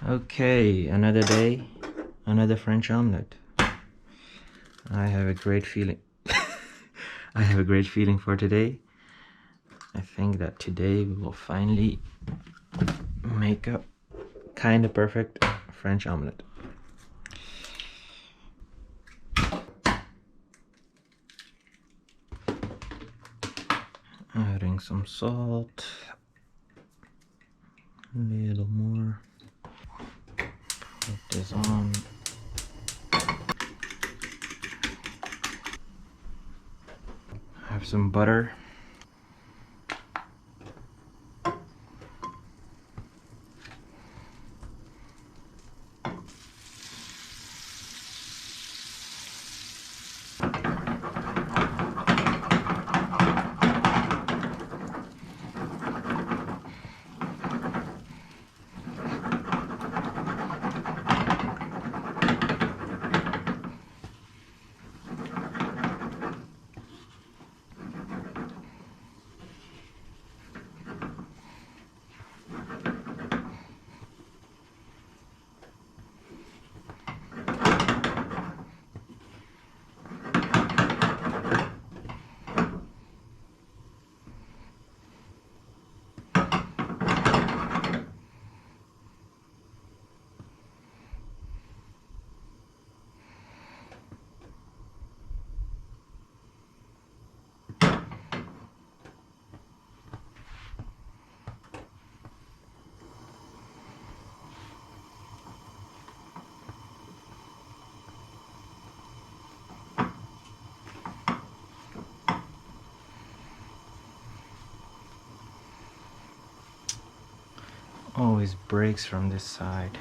Okay, another day, another French omelette. I have a great feeling. I have a great feeling for today. I think that today we will finally make a kind of perfect French omelette. Adding some salt, a little more. Put this on. Have some butter. Always breaks from this side.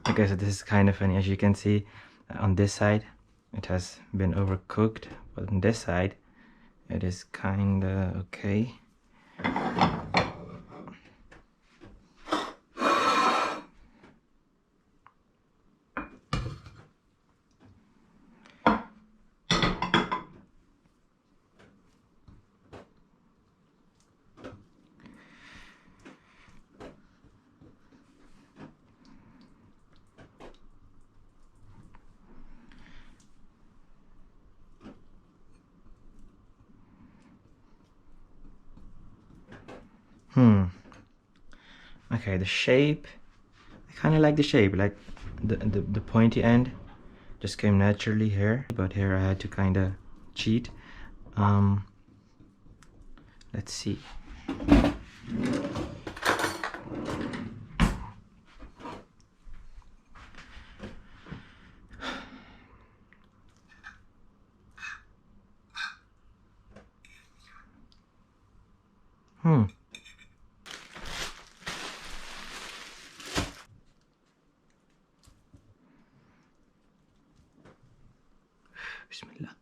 Okay, so this is kind of funny. As you can see, on this side it has been overcooked, but on this side it is kind of okay. Okay, the shape, I kind of like the shape, like the pointy end just came naturally here, but here I had to kind of cheat. Let's see. Bismillah.